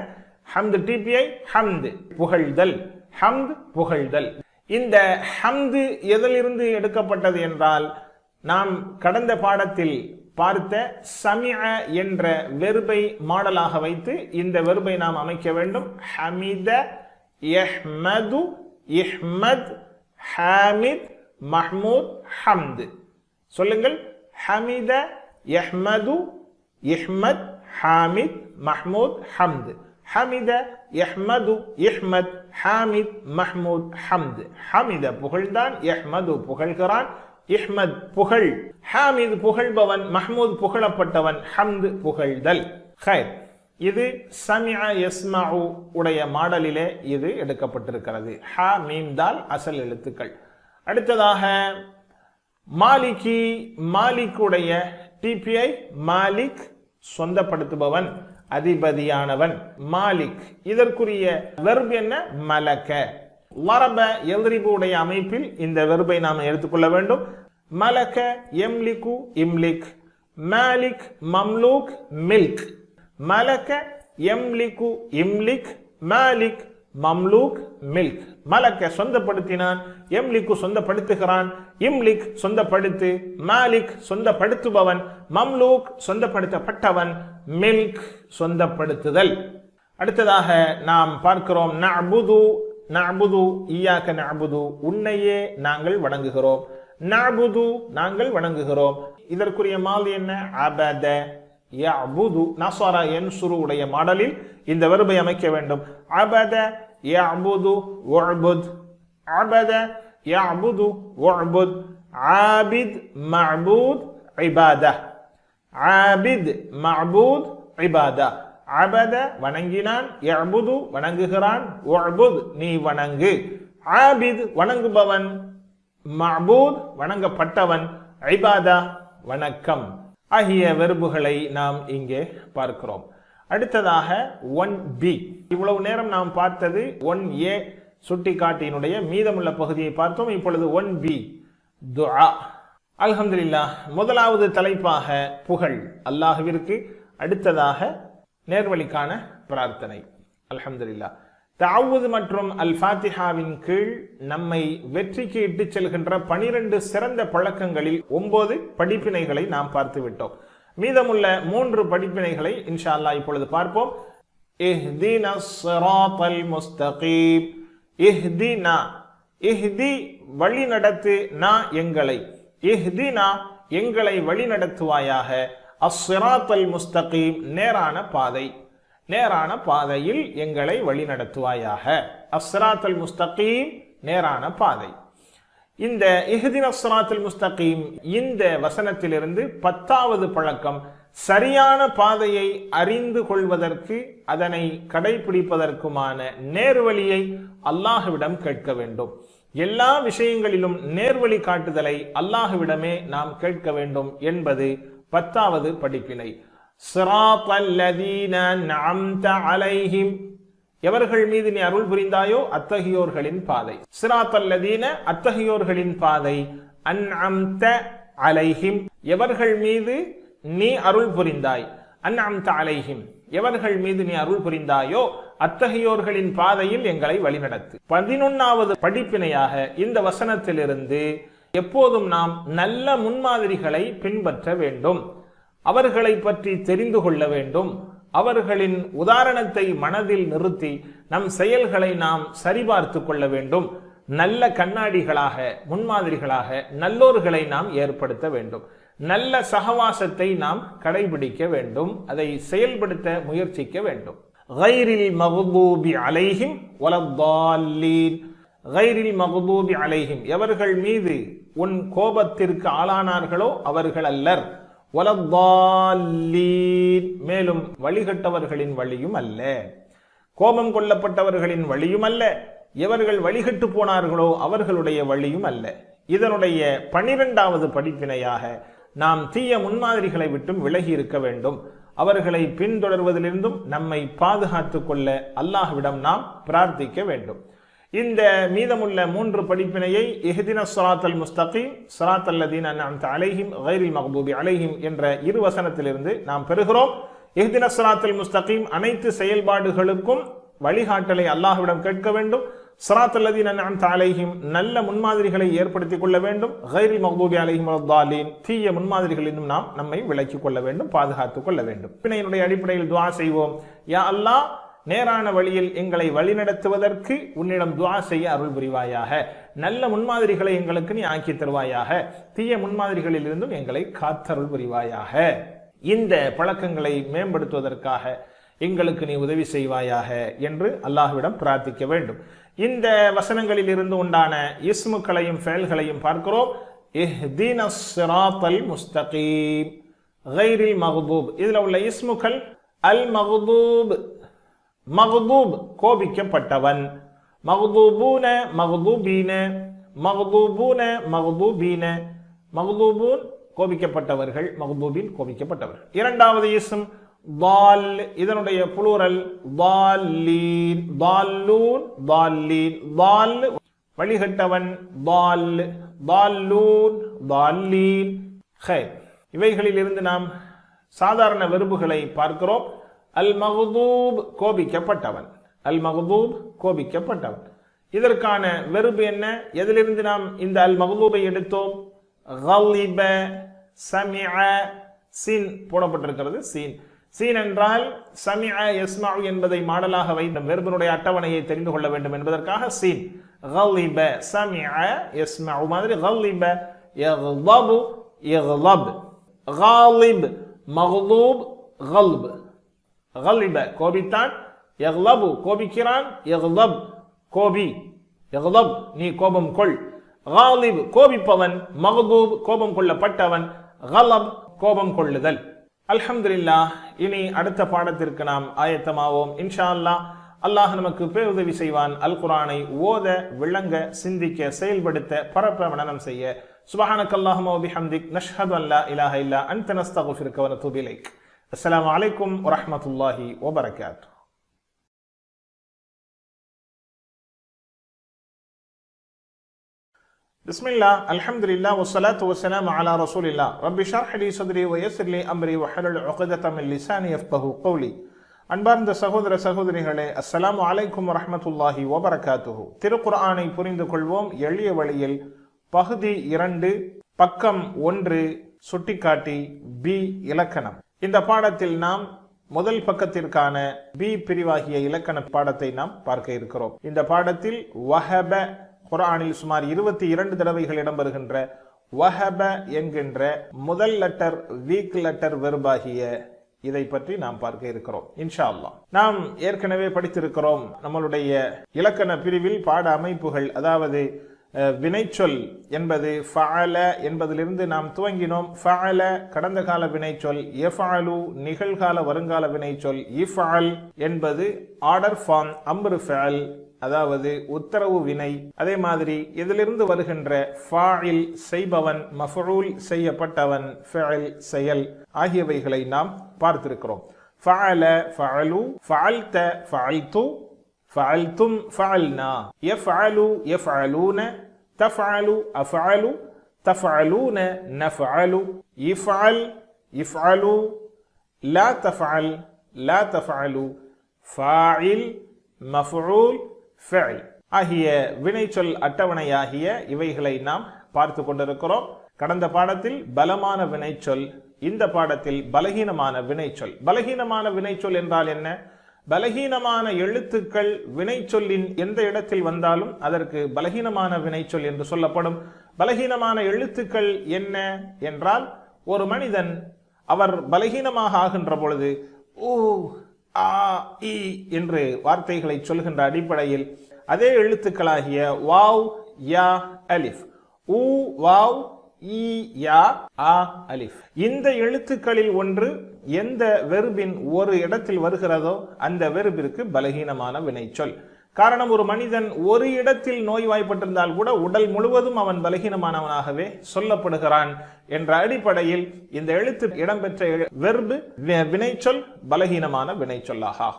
ஹம்து டிபிஐ ஹம்து, புகழ்தல். ஹம்து, புகழ்தல். இந்த ஹம்து எதிலிருந்து எடுக்கப்பட்டது என்றால் நாம் கடந்த பாடத்தில் பார்த்த சமிஅ என்ற வெர்பை மாடலாக வைத்து இந்த வெர்பை நாம் அமைக்க வேண்டும். ஹமித, யஹ்மது, இஹ்மத், ஹாமித், மஹ்மூத், ஹம்து. சொல்லுங்கள். ஹமித, யஹ்மது, இஹ்மத், ஹாமித், மஹ்மூத், ஹம்து. ஹமித, யஹ்மது, இஹ்மத், ஹாமித், மஹ்மூத், ஹம்து. ஹமித புகழ்ந்தான், யஹ்மது புகழ்கிறான், இஹ்மத் புகழ், ஹாமித் புகழ்பவன், மஹ்மூத் புகழப்பட்டவன், ஹம்து புகழ்தல். ஹைர். இது சமிஅ யஸ்மஉ உடைய மாடலிலே இது எடுக்கப்பட்டிருக்கிறது. ஹ, மீம், தால் அசல் எழுத்துக்கள். அடுத்ததாக மாலிகி. மாலிக்குடைய டிபிஐ மாலிக், சொந்தப்படுத்துபவன், அதிபதியானவன். மாலிக் இதற்குரிய வெர்ப் என்ன? மலக. லரப, யல்ரிபு உடைய அமைப்பில் இந்த வெர்பை நாம் எடுத்துக்கொள்ள வேண்டும். மலக, யம்லிகு, இம்லிக். மாலிக், மம்லூக், மில்க். மலக, யம்லிகு, இம்லிக். மாலிக், மம்லூக், மில்க். மலக்க சொந்தப்படுத்தினான், எம்லிக்கு சொந்தப்படுத்துகிறான், இம்லிக் சொந்தப்படுத்து, மாலிக் சொந்தப்படுத்துபவன், மம்லூக் சொந்தப்படுத்தப்பட்டவன், மில்க் சொந்தப்படுத்துதல். அடுத்ததாக நாம் பார்க்கிறோம் நஅபுது. நஅபுது, இய்யாக நஅபுது, உன்னையே நாங்கள் வணங்குகிறோம். நஅபுது, நாங்கள் வணங்குகிறோம். இதற்குரிய மால் என்ன? அபத, யஅபுது. நஸர, யன்சுரு உடைய மாடலில் இந்த வெர்பை அமைக்க வேண்டும். அபத, யஅபுது, வஅபுத். அபத, யஅபுது, வஅபுத். ஆபித் மஅபூத் இபாதா. ஆபித் மஅபூத் இபாதா. அபத வணங்கினான், யஅபுது வணங்குகிறான், உஅபுத் நீ வணங்கு. ஆபித் வணங்குபவன், மஅபூத் வணங்கப்பட்டவன், இபாதா வணக்கம் ஆகிய வெர்புகளை நாம் இங்கே பார்க்கிறோம். அடுத்ததாக 1b. இவ்வளவு நேரம் நாம் பார்த்தது 1a சுட்டிக்காட்டியினுடைய மீதமுள்ள பகுதியை பார்த்தோம். இப்பொழுது 1b துஆ. அல்ஹம்துலில்லாஹ். முதலாவது தலைப்பாக புகழ் அல்லாஹ்விற்கு, அடுத்ததாக நேர்வழிக்கான பிரார்த்தனை. அல்ஹம்துலில்லாஹ். தஅவுது மற்றும் அல் ஃபாத்திஹாவின் கீழ் நம்மை வெற்றிக்கு இட்டு செல்கின்ற 12 சிறந்த பழக்கங்களில் 9 படிப்பினைகளை நாம் பார்த்து விட்டோம். மீதமுள்ள 3 படிப்பினைகளை இன்ஷா அல்லாஹ் இப்பொழுது பார்ப்போம். இஹ்தினஸ் ஸிராத்தல் முஸ்தகீம். இஹ்தினா, இஹ்தி வழி நடத்து, நா எங்களை, இஹ்தினா எங்களை வழி நடத்துவாயாக, அஸ்ஸிராத்தல் முஸ்தகீம் நேரான பாதை, நேரான பாதையில் எங்களை வழி நடத்துவாயாக. அஸ்ஸிராத்தல் முஸ்தகீம் நேரான பாதை. இந்த இஹ்தினஸ் ஸிராத்தல் முஸ்தகீம் இந்த வசனத்திலிருந்து 10வது பழக்கம், சரியான பாதையை அறிந்து கொள்வதற்கு, அதனை கடைபிடிப்பதற்குமான நேர்வழியை அல்லாஹ்விடம் கேட்க வேண்டும். எல்லா விஷயங்களிலும் நேர்வழி காட்டுதலை அல்லாஹ்விடமே நாம் கேட்க வேண்டும் என்பது 10வது படிப்பினை. ஸிராத்தல் லதீன அன்அம்த அலைஹிம், எவர்கள் மீது நீ அருள் புரிந்தாயோ அத்தகையோர்களின் பாதை. ஸிராத்தல் லதீன அத்தகையோர்களின் பாதை, அன்அம்த அலைஹிம் எவர்கள் மீது நீ அருள் புரிந்தாய், அன்அம்த அலைஹிம் எவர்கள் மீது நீ அருள் புரிந்தாயோ அத்தகையோர்களின் பாதையில் எங்களை வழிநடத்து. 11வது படிப்பினையாக இந்த வசனத்திலிருந்து எப்போதும் நாம் நல்ல முன்மாதிரிகளை பின்பற்ற வேண்டும், அவர்களை பற்றி தெரிந்து கொள்ள வேண்டும், அவர்களின் உதாரணத்தை மனதில் நிறுத்தி நம் செயல்களை நாம் சரிபார்த்து கொள்ள வேண்டும். நல்ல கண்ணாடிகளாக, முன்மாதிரிகளாக நல்லோர்களை நாம் ஏற்படுத்த வேண்டும். நல்ல சகவாசத்தை நாம் கடைபிடிக்க வேண்டும், அதை செயல்படுத்த முயற்சிக்க வேண்டும். கைரில் மக்தூபி அலைஹிம் வலத்தால்லீன். கைரில் மக்தூபி அலைஹிம் எவர்கள் மீது உன் கோபத்திற்கு ஆளானார்களோ அவர்கள் அல்லர். வலத்தால்லீன் மேலும் வழிகட்டவர்களின் வழியும் அல்ல, கோபம் கொள்ளப்பட்டவர்களின் வழியும் அல்ல, எவர்கள் வழிகட்டு போனார்களோ அவர்களுடைய வழியும் அல்ல. இதனுடைய 12வது படிப்பினையாக நாம் தீய முன்மாதிரிகளை விட்டும் விலகி இருக்க வேண்டும். அவர்களை பின்தொடர்வதிலிருந்தும் நம்மை பாதுகாத்துக் கொள்ள அல்லாஹ்விடம் நாம் பிரார்த்திக்க வேண்டும். இந்த மீதமுள்ள 3 படிப்பினையை இஹ்தினஸ் ஸிராத்தல் முஸ்தகீம், ஸிராத்தல் லதீன அன்அம்த அலைஹிம், கைரில் மக்தூபி அலைஹிம் என்ற 2 வசனத்திலிருந்து நாம் பெறுகிறோம். இஹ்தினஸ் ஸிராத்தல் முஸ்தகீம் அனைத்து செயல்பாடுகளுக்கும் வழிகாட்டலை அல்லாஹ்விடம் கேட்க வேண்டும். ஸிராத்தல் லதீன அன்அம்த அலைஹிம் நல்ல முன்மாதிரிகளை ஏற்படுத்திக் கொள்ள வேண்டும். கைரில் மக்தூபி அலைஹிம் வலத்தால்லீன் தீய முன்மாதிரிகளிலும் நாம் நம்மை விலக்கிக் கொள்ள வேண்டும், பாதுகாத்துக் கொள்ள வேண்டும். பிணையினுடைய அடிப்படையில் துஆ செய்வோம். யா அல்லாஹ், நேரான வழியில் எங்களை வழிநடத்துவதற்கு உன்னிடம் துஆ செய்ய அருள் புரிவாயாக. நல்ல முன்மாதிரிகளை எங்களுக்கு நீ ஆக்கி தருவாயாக. தீய முன்மாதிரிகளில் இருந்தும் எங்களை காத்தருள் புரிவாயாக. இந்த பழக்கங்களை மேம்படுத்துவதற்காக எங்களுக்கு நீ உதவி செய்வாயாக என்று அல்லாஹ்விடம் பிரார்த்திக்க வேண்டும். இந்த வசனங்களில் இருந்து உண்டான இஸ்முக்களையும் ஃபெயல்களையும் பார்க்கிறோம். இஹ்தினஸ் ஸிராத்தல் முஸ்தகீம், கைரில் மக்தூப். இதுல உள்ள இஸ்முக்கள் அல் மக்தூப், மக்தூப் கோபிக்கப்பட்டவன், மக்தூபூன மக்தூபீன, மக்தூபூன மக்தூபீன, மக்தூபூன் கோபிக்கப்பட்டவர்கள், மக்தூபீன் கோபிக்கப்பட்டவர்கள். இரண்டாவது இஸ்ம் ضال, இதனுடைய புளூரல் ضالين, ضالون, ضالين, ضال வழிகட்டவன், ضال, ضالون, ضالين. இவைகளில் இருந்து நாம் சாதாரண வெர்புகளை பார்க்கிறோம். அல் மக்தூப் கோபிக்கப்பட்டவன், அல் மக்தூப் கோபிக்கப்பட்டவன். இதற்கான வெர்பு என்ன? எதிலிருந்து நாம் இந்த அல் மக்தூபை எடுத்தோம்? கலிப, சமிஅ, சீன் போடப்பட்டிருக்கிறது. சீன், சீன் என்றால் சமிஅ யஸ்மஉ என்பதை மாடலாக வைத்த வெர்பினுடைய அட்டவணையை தெரிந்து கொள்ள வேண்டும் என்பதற்காக சீன். கலிப, சமிஅ, யஸ்மஉ மாதிரி கலிப, யக்தபு, யக்தப். காலிப், மக்தூப், கல்ப். கலிப கோபித்தான், யக்லபு கோபிக்கிறான், யக்தப் கோபி, யக்தப் நீ கோபம் கொள். காலிப் கோபிப்பவன், மக்தூப் கோபம் கொள்ளப்பட்டவன், கலப் கோபம் கொள்ளுதல். அல்ஹம்துலில்லாஹ். இனி அடுத்த பாடத்திற்கு நாம் ஆயத்தமாவோம் இன்ஷா அல்லாஹ். அல்லாஹ் நமக்கு பேருதவி செய்வான். அல் குர்ஆனை ஓத, விளங்க, சிந்திக்க, செயல்படுத்த, பரப்ப, மனனம் செய்ய. சுப்ஹானக்கல்லாஹும்ம வ பிஹம்திக் நஷ்ஹது அன் லா இலாஹ இல்லா அன்த நஸ்தக்ஃபிருக வ நதூபு இலைக். அஸ்ஸலாமு அலைக்கும் வ ரஹ்மத்துல்லாஹி வ பரகாத்துஹு. பிஸ்மில்லாஹ், அல்ஹம்துலில்லாஹ், வஸ்ஸலாத்து வஸ்ஸலாமு அலா ரசூலில்லாஹ். ரப்பி ஷ்ரஹ் லி ஸத்ரி வ யஸ்ஸிர் லி அம்ரி வஹ்லுல் உக்தத மின் லிசானி யஃப்கஹு கௌலி. அன்பார்ந்த சகோதர சகோதரிகளே, அஸ்ஸலாமு அலைக்கும் வரஹ்மத்துல்லாஹி வபரகாத்துஹு. திருக்குர்ஆனை புரிந்து கொள்வோம் எளிய வழியில். பகுதி 2, பக்கம் 1, சுட்டிக்காட்டி பி இலக்கணம். இந்த பாடத்தில் நாம் முதல் பக்கத்திற்கான பி பிரிவாகிய இலக்கண பாடத்தை நாம் பார்க்க இருக்கிறோம். இந்த பாடத்தில் வஹப, குர்ஆனில் சுமார் 22 தடவைகள் இடம்பெறுகின்ற வஹப என்கின்ற முதல் லெட்டர் வீக் லெட்டர் வெர்பாகிய இதை பற்றி நாம் பார்க்க இருக்கிறோம் இன்ஷா அல்லாஹ். நாம் ஏற்கனவே படித்திருக்கிறோம் நம்மளுடைய இலக்கண பிரிவில் பாட அமைப்புகள். அதாவது வினைச்சொல் என்பது ஃபஅல என்பதிலிருந்து நாம் துவங்கினோம். ஃபஅல கடந்த கால வினைச்சொல், யஃஅலு நிகழ்கால வருங்கால வினைச்சொல், இஃஅல் என்பது ஆர்டர் ஃபார்ம் அம்ரு ஃபஅல் அதாவது உத்தரவு வினை. அதே மாதிரி இதிலிருந்து வருகின்ற ஃபாஇல் செய்பவன், மஃஊல் செய்யப்பட்டவன், ஃபிஅல் செயல் ஆகியவைகளை நாம் பார்த்திருக்கிறோம். ஃபஅல ஃபஅலு, ஃபஅல்த ஃபஅல்து, ஃபஅல்தும் ஃபஅல்னா, யஃஅலு யஃஅலூன, தஃஅலு அஃஅலு, தஃஅலூன நஃஅலு, இஃஅல் இஃஅலு, லா தஃஅல் லா தஃஅலு, ஃபாஇல் மஃஊல் ஃபஅல் ஆகிய வினைச்சொல் அட்டவணையாகிய இவைகளை நாம் பார்த்து கொண்டிருக்கிறோம். கடந்த பாடத்தில் பலமான வினைச்சொல், இந்த பாடத்தில் பலகீனமான வினைச்சொல். பலகீனமான வினைச்சொல் என்றால் என்ன? பலகீனமான எழுத்துக்கள் வினைச்சொல்லின் எந்த இடத்தில் வந்தாலும் அதற்கு பலகீனமான வினைச்சொல் என்று சொல்லப்படும். பலகீனமான எழுத்துக்கள் என்ன என்றால், ஒரு மனிதன் அவர் பலகீனமாக ஆகின்ற பொழுது ஊ ஆ இ என்று வார்த்தைகளை சொல்கின்ற அடிப்படையில் அதே எழுத்துக்களாகிய வாவ் யா அலிஃப், ஊ வாவ் ஈ யா ஆ அலிஃப், இந்த எழுத்துக்களில் ஒன்று எந்த வெர்பின் ஒரு இடத்தில் வருகிறதோ அந்த வெர்பிற்கு பலகீனமான வினைச்சொல். காரணம், ஒரு மனிதன் ஒரு இடத்தில் நோய்வாய்ப்பட்டிருந்தால் கூட உடல் முழுவதும் அவன் பலகீனமானவனாகவே சொல்லப்படுகிறான் என்ற அடிப்படையில் இந்த எழுத்து இடம்பெற்ற வெர்பு வினைச்சொல் பலகீனமான வினைச்சொல்லாக.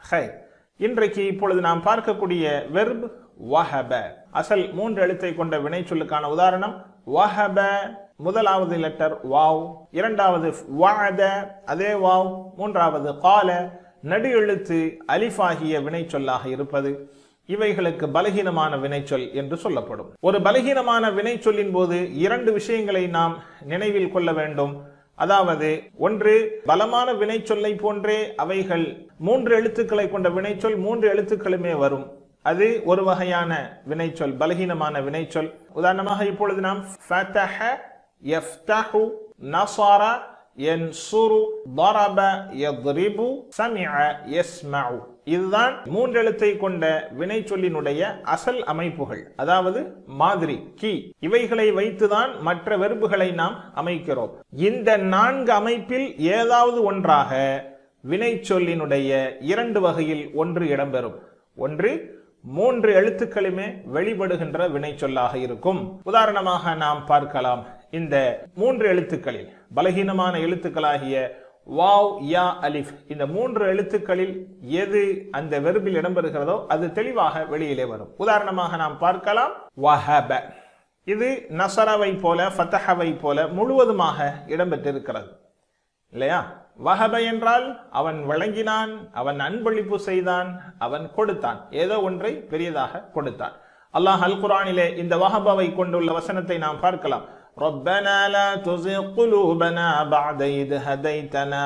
இன்றைக்கு இப்பொழுது நாம் பார்க்கக்கூடிய வெர்ப் வஹப. அசல் 3 எழுத்தை கொண்ட வினைச்சொல்லுக்கான உதாரணம் வஹப. முதலாவது லெட்டர் வாவ், இரண்டாவது வஅத அதே வாவ், மூன்றாவது கால நடு எழுத்து அலிஃப் ஆகிய வினைச்சொல்லாக இருப்பது இவைகளுக்கு பலகீனமான வினைச்சொல் என்று சொல்லப்படும். ஒரு பலகீனமான வினைச்சொல்லின் போது 2 விஷயங்களை நாம் நினைவில் கொள்ள வேண்டும். அதாவது, ஒன்று, பலமான வினைச்சொல்லை போன்றே அவைகள் 3 எழுத்துக்களை கொண்ட வினைச்சொல் 3 எழுத்துக்களுமே வரும். அது ஒரு வகையான வினைச்சொல், பலகீனமான வினைச்சொல். உதாரணமாக இப்பொழுது நாம் ஃபதஹ யஃப்தஹு, நஸர யன்சுரு, ضرب يضرب, சமிஅ யஸ்மஉ. இதுதான் 3 எழுத்தை கொண்ட வினைச்சொல்லினுடைய அசல் அமைப்புகள், அதாவது மாதிரி கீ. இவைகளை வைத்துதான் மற்ற வெர்புகளை நாம் அமைக்கிறோம். இந்த 4 அமைப்பில் ஏதாவது ஒன்றாக வினைச்சொல்லினுடைய 2 வகையில் ஒன்று இடம்பெறும். ஒன்று 3 எழுத்துக்களுமே வெளிப்படுகின்ற வினைச்சொல்லாக இருக்கும். உதாரணமாக நாம் பார்க்கலாம், இந்த 3 எழுத்துக்களில் பலகீனமான எழுத்துக்களாகிய வாவ் யா அலிஃப், இந்த 3 எழுத்துக்களில் எது அந்த வெர்பில் இடம்பெறுகிறதோ அது தெளிவாக வெளியிலே வரும். உதாரணமாக நாம் பார்க்கலாம், வஹப. இது நஸரவை போல ஃபதஹவை போல முழுவதுமாக இடம்பெற்றிருக்கிறது இல்லையா? வஹப என்றால் அவன் வழங்கினான், அவன் அன்பளிப்பு செய்தான், அவன் கொடுத்தான், ஏதோ ஒன்றை பெரியதாக கொடுத்தான். அல்லாஹ் அல் குர்ஆனிலே இந்த வஹபவை கொண்டுள்ள வசனத்தை நாம் பார்க்கலாம். ربنا لا تزغ قلوبنا بعد إذ هديتنا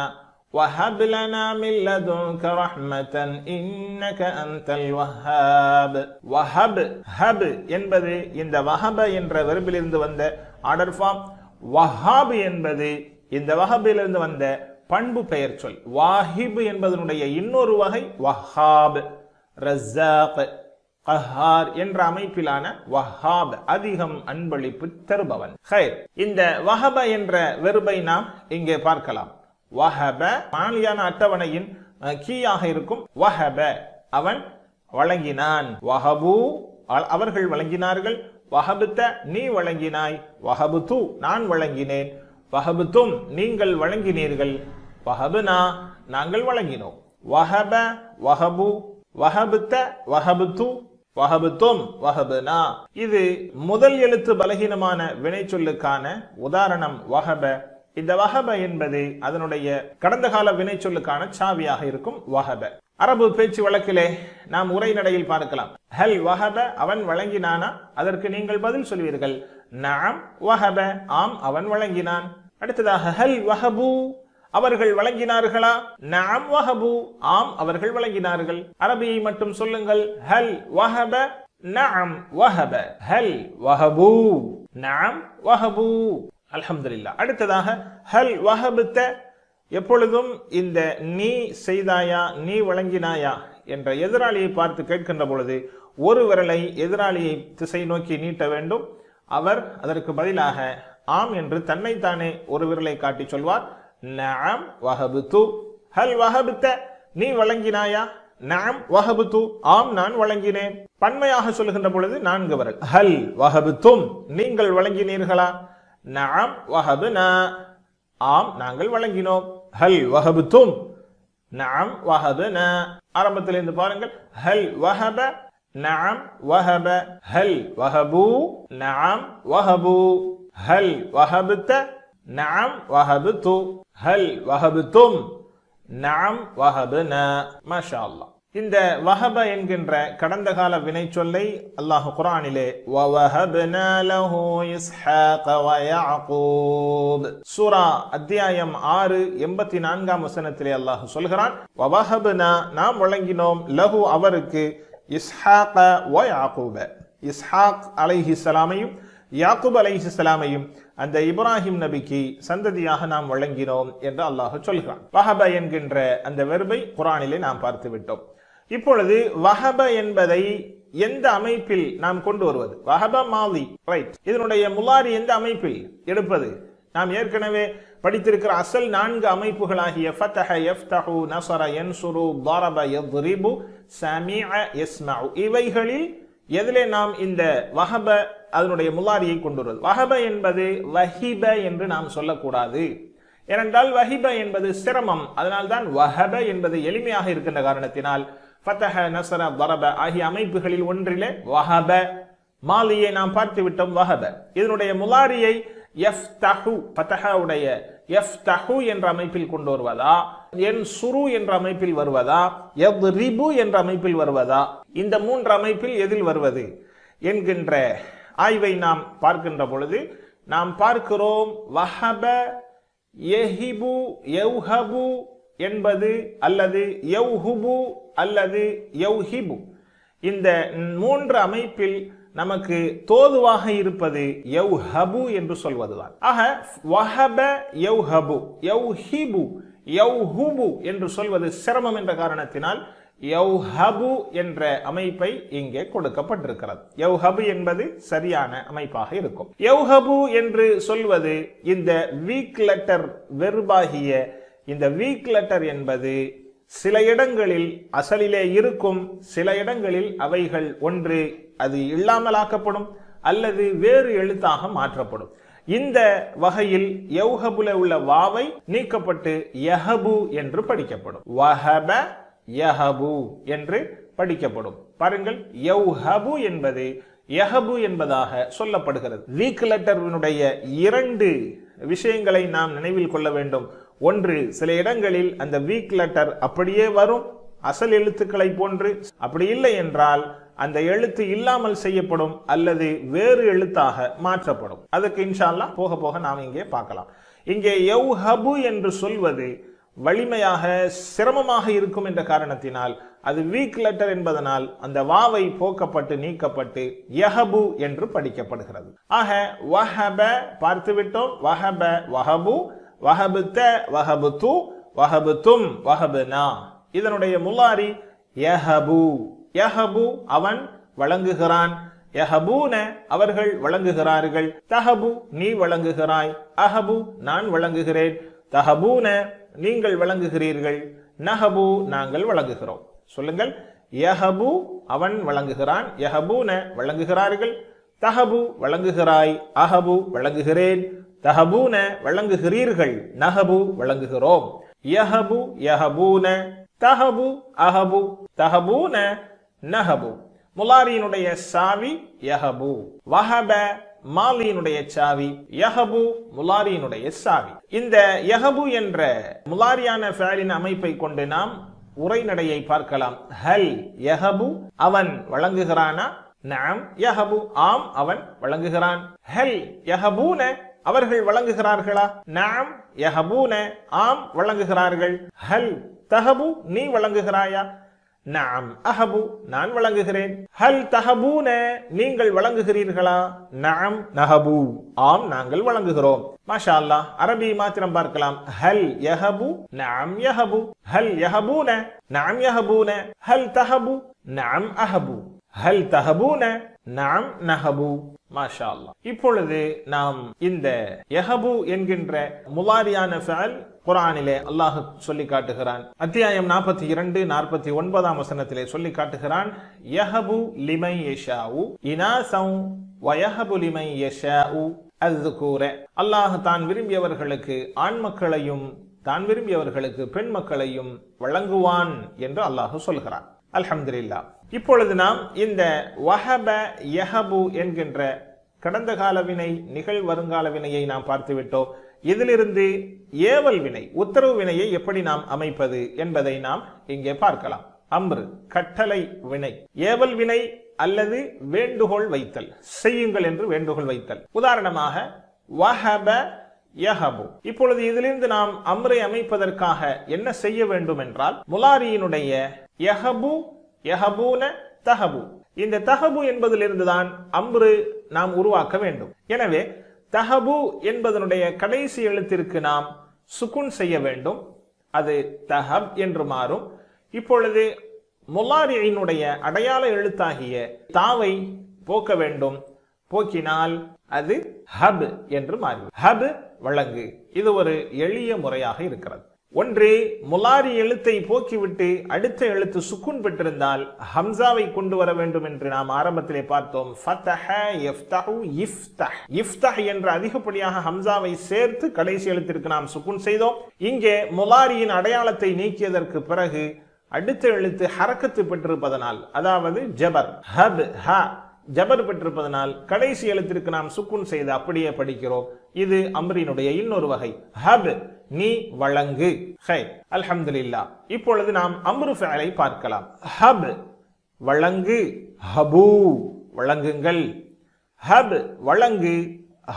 وهب لنا من لدنك رحمة إنك أنت الوهاب. வஹப், ஹப் என்பது இந்த வஹப என்ற வெர்பிலிருந்து வந்த ஆர்டர் ஃபார்ம். வஹாப் என்பது இந்த வஹபிலிருந்து வந்த பண்பு பெயர் சொல். வாஹிப் என்பதனுடைய இன்னொரு வகை வஹாப். ரஸாக், கஹார் என்ற அமைப்பிலான வஹாப் அதிகம் அன்பளிப்பு தருபவன். ஹைர், இந்த வஹப என்ற வெர்பை நாம் இங்கே பார்க்கலாம். வஹப மாலியான அட்டவணையின் கீயாக இருக்கும். வஹப அவன் வழங்கினான், வஹபு அவர்கள் வழங்கினார்கள், வஹபுத்த நீ வழங்கினாய், வஹபுது நான் வழங்கினேன், வஹபுத்தும் நீங்கள் வழங்கினீர்கள், வஹபுனா நாங்கள் வழங்கினோம். வஹப வஹபு வஹபுத்த வஹபுத்து வஹபுத்தும் வஹபுனா. இது முதல் எழுத்து பலகீனமான வினை சொல்லுக்கான உதாரணம் வஹப. இந்த வஹப என்பது அதனுடைய கடந்த கால வினை சொல்லுக்கான சாவியாக இருக்கும் வஹப. அரபு பேச்சு வழக்கிலே நாம் உரைநடையில் பார்க்கலாம். ஹல் வஹப அவன் வழங்கினானா, அதற்கு நீங்கள் பதில் சொல்வீர்கள் நஅம் வஹப ஆம் அவன் வழங்கினான். அடுத்ததாக ஹல் வஹபு அவர்கள் வழங்கினார்களா, நஅம் வஹபு ஆம் அவர்கள் வழங்கினார்கள். அரபியை மட்டும் சொல்லுங்கள். ஹல் வஹப நஅம் வஹப, ஹல் வஹபு நஅம் வஹபு. அல்ஹம்துலில்லாஹ். அடுத்ததாக ஹல் வஹபுத்த எப்பொழுதும் இந்த நீ செய்தாயா நீ வழங்கினாயா என்ற எதிராளியை பார்த்து கேட்கின்ற பொழுது ஒரு விரலை எதிராளியை திசை நோக்கி நீட்ட வேண்டும். அவர் அதற்கு பதிலாக ஆம் என்று தன்னைத்தானே ஒரு விரலை காட்டி சொல்வார். நஅம் வஹபுது. ஹல் வஹபுத்த நீ வழங்கினாயா, நஅம் வஹபுது ஆம் நான் வழங்கினேன். பன்மையாக சொல்லுகின்ற பொழுது 4 விரல். ஹல் வஹபுத்தும் நீங்கள் வழங்கினீர்களா, நஅம் வஹபுனா ஆம் நாங்கள் வழங்கினோம். ஹல் வஹபுத்தும் நஅம் வஹபுனா. ஆரம்பத்தில் இருந்து பாருங்கள். ஹல் வஹப நஅம் வஹப, ஹல் வஹபு நஅம் வஹபு, ஹல் வஹபுத்த நஅம் வஹபுது, ஹல் வஹபுத்தும் நஅம் வஹபுனா. மாஷா அல்லாஹ். இந்த வஹப என்கின்ற கடந்த கால வினை சொல்லை அல்லாஹ் குர்ஆனிலே வவஹப்னா லஹு இஸ்ஹாக வ யாக்கூப் சூரா அத்தியாயம் 6 84ஆம் வசனத்திலே அல்லாஹ் சொல்கிறான். வவஹப்னா நாம் வழங்கினோம், லஹு அவருக்கு, இஸ்ஹாக வ யாக்கூப இஸ்ஹாக் அலைஹிஸ்ஸலாமையும் யாக்கூப் அலைஹிஸ்ஸலாமையும் அந்த இப்ராஹிம் நபிக்கு சந்ததியாக நாம் வழங்கினோம் என்று அல்லாஹ் சொல்கிறான். வஹப என்கின்ற அந்த வெர்பை குர்ஆனிலே நாம் பார்த்து விட்டோம். இப்பொழுது வஹப என்பதை எந்த அமைப்பில் நாம் கொண்டு வருவது? வஹப மாதி, ரைட். இதனுடைய முலாரி எந்த அமைப்பில் எடுப்பது? நாம் ஏற்கனவே படித்திருக்கிற அசல் 4 அமைப்புகளாகிய ஃபதஹ யஃப்தஹு நஸர யன்சுரு ضرب يضرب சமீஅ யஸ்மஉ இவைகளில் எதிலே நாம் இந்த வஹப அதனுடைய முலாரியை கொண்டு வருவது? வஹப என்பது வஹிப என்று நாம் சொல்லக்கூடாது. ஏனென்றால் வஹிப என்பது சிரமம். அதனால்தான் வஹப என்பது எளிமையாக இருக்கின்ற காரணத்தினால் ஃபதஹ நஸர ضرب ஆகிய அமைப்புகளில் ஒன்றிலே வஹப மாலியை நாம் பார்த்து விட்டோம். வஹப இதனுடைய முலாரியை யஃப்தஹு ஃபதஹவுடைய யஃப்தஹு என்ற அமைப்பில் கொண்டு வருவதா, யன்சுரு என்ற அமைப்பில் வருவதா, யத்ரிபு என்ற அமைப்பில் வருவதா, இந்த 3 அமைப்பில் எதில் வருவது என்கின்ற ஆய்வை நாம் பார்க்கின்ற பொழுது நாம் பார்க்கிறோம் வஹப யஹிபு யௌஹபு என்பது அல்லது யௌஹுபு அல்லது யௌஹிபு இந்த 3 அமைப்பில் நமக்கு தோதுவாக இருப்பது யௌஹபு என்று சொல்வதுதான். ஆக வஹப யௌஹபு யௌஹிபு யௌஹுபு என்று சொல்வது சிரமம் என்ற காரணத்தினால் யௌஹபு என்ற அமைப்பை இங்கே கொடுக்கப்பட்டிருக்கிறது. யௌஹபு என்பது சரியான அமைப்பாக இருக்கும். யௌஹபு என்று சொல்வது இந்த வீக் லெட்டர் வெர்பாகிய இந்த வீக் லெட்டர் என்பது சில இடங்களில் அசலிலே இருக்கும், சில இடங்களில் அவைகள் ஒன்று அது இல்லாமலாக்கப்படும் அல்லது வேறு எழுத்தாக மாற்றப்படும். இந்த வகையில் யௌஹபுல உள்ள வாவை நீக்கப்பட்டு யஹபு என்று படிக்கப்படும். வஹப யஹபு என்று படிக்கப்படும். பாருங்கள், யௌஹபு என்பது யஹபு என்பதாக சொல்லப்படுகிறது. வீக் லெட்டரினுடைய 2 விஷயங்களை நாம் நினைவில் கொள்ள வேண்டும். ஒன்று, சில இடங்களில் அந்த வீக் லெட்டர் அப்படியே வரும் அசல் எழுத்துக்களை போன்று. அப்படி இல்லை என்றால் அந்த எழுத்து இல்லாமல் செய்யப்படும் அல்லது வேறு எழுத்தாக மாற்றப்படும். அதுக்கு இன்ஷா அல்லாஹ் போக போக நாம் இங்கே பார்க்கலாம். இங்கே யௌஹபு என்று சொல்வது வலிமையாக சிரமமாக இருக்கும் என்ற காரணத்தினால் அது வீக் லெட்டர் என்பதனால் அந்த வாவை போக்கப்பட்டு நீக்கப்பட்டு யஹபு என்று படிக்கப்படுகிறது. ஆக வஹப பார்த்துவிட்டோம். வஹப வஹபு, வஹபுத்த வஹபுத்து, வஹபுத்தும் வஹபுனா. இதனுடைய முலாரி யஹபு. யஹபு அவன் வழங்குகிறான், யஹபூன அவர்கள் வழங்குகிறார்கள், தஹபு நீ வழங்குகிறாய், அஹபு நான் வழங்குகிறேன், தஹபூன நீங்கள் வழங்குகிறீர்கள், நஹபு நாங்கள் வழங்குகிறோம். சொல்லுங்கள். யஹபு அவன் வழங்குகிறான், யஹபூன வழங்குகிறார்கள், தஹபு வழங்குகிறாய், அஹபு வழங்குகிறேன், தஹபூன வழங்குகிறீர்கள், நஹபு வழங்குகிறோம். யஹபு யஹபூன, தஹபு அஹபு, தஹபூன நஹபு. முலாரியினுடைய சாவி யஹபு, வஹப மாலியினுடைய சாவி, யஹபு முலாரியினுடைய சாவி. இந்த யஹபு என்ற முலாரியான ஃபஅலின் அமைப்பை கொண்டு நாம் உரைநடையை பார்க்கலாம். ஹல் யஹபு அவன் வழங்குகிறானா? நஅம் யஹபு ஆம் அவன் வழங்குகிறான். ஹல் யஹபூன அவர்கள் வழங்குகிறார்களா? நஅம் யஹபூன ஆம் வழங்குகிறார்கள். ஹல் தஹபு நீ வழங்குகிறாயா? நஅம் அஹபு நான் வழங்குகிறேன். ஹல் தஹபூன நீங்கள் வழங்குகிறீர்களா? நஅம் நஹபு ஆம் நாங்கள் வழங்குகிறோம். மாஷா அல்லாஹ். அரபி மாத்திரம் பார்க்கலாம். ஹல் யஹபு நஅம் யஹபு, ஹல் யஹபூன நஅம் யஹபூன, ஹல் தஹபு நஅம் அஹபு, ஹல் தஹபூன நஅம் நஹபு. மாஷா அல்லாஹ். இப்பொழுது நாம் இந்த யஹபு என்கின்ற முலாரியான ஃபஅல் குர்ஆனிலே அல்லாஹ் சொல்லி காட்டுகிறான். அத்தியாயம் 42 49 வசனத்திலே சொல்லி காட்டுகிறான். யஹபு லிமன் யஷாஉ இனாஸன் வ யஹபு லிமன் யஷாஉ அஸ்ஸுகூர. அல்லாஹ் தான் விரும்பியவர்களுக்கு ஆண் மக்களையும் தான் விரும்பியவர்களுக்கு பெண் மக்களையும் வழங்குவான் என்று அல்லாஹ் சொல்கிறான். அல்ஹம்துலில்லாஹ். இப்பொழுது நாம் இந்த வஹப யஹபு என்கின்ற கடந்த கால வினை நிகழ் வருங்கால வினையை நாம் பார்த்துவிட்டோம். இதிலிருந்து ஏவல் வினை உத்தரவு வினையை எப்படி நாம் அமைப்பது என்பதை நாம் இங்கே பார்க்கலாம். அம்ரு கட்டளை வினை, ஏவல் வினை அல்லது வேண்டுகோள் வைத்தல், செய்யுங்கள் என்று வேண்டுகோள் வைத்தல். உதாரணமாக வஹப யஹபு. இப்பொழுது இதிலிருந்து நாம் அம்ரை அமைப்பதற்காக என்ன செய்ய வேண்டும் என்றால், முலாரியினுடைய யஹபு யஹபூன தஹபு, இந்த தஹபு என்பதிலிருந்து தான் அம்ரு நாம் உருவாக்க வேண்டும். எனவே தஹபு என்பதனுடைய கடைசி எழுத்திற்கு நாம் சுக்குன் செய்ய வேண்டும். அது தஹப் என்று மாறும். இப்பொழுது முலாரியினுடைய அடையாள எழுத்தாகிய தாவை போக்க வேண்டும். போக்கினால் அது ஹப் என்று மாறும். ஹப் வழங்கு. இது ஒரு எளிய முறையாக இருக்கிறது. ஒன்று, முலாரி எழுத்தை போக்கிவிட்டு அடுத்த எழுத்து சுக்குன் பெற்றிருந்தால் ஹம்சாவை கொண்டு வர வேண்டும் என்று நாம் ஆரம்பத்திலே பார்த்தோம். ஃபதஹ யஃப்தஹு இஃப்தஹ், இஃப்தஹ் என்ற அதிகப்படியாக ஹம்சாவை சேர்த்து கடைசி எழுத்திற்கு நாம் சுக்குன் செய்தோம். இங்கே முலாரியின் அடையாளத்தை நீக்கியதற்கு பிறகு அடுத்த எழுத்து ஹரக்கத்து பெற்றிருப்பதனால், அதாவது ஜபர், ஹப் ஹ ஜபர் பெற்றிருப்பதனால் கடைசி எழுத்திற்கு நாம் சுக்குன் செய்து அப்படியே படிக்கிறோம். இது அம்ரினுடைய இன்னொரு வகை. ஹப் நீ வழங்கு. அல்ஹம்துலில்லாஹ். இப்பொழுது நாம் அம்ரு ஃபஅலை பார்க்கலாம். ஹப் வழங்கு, ஹபு வழங்குங்கள். ஹப் வழங்கு,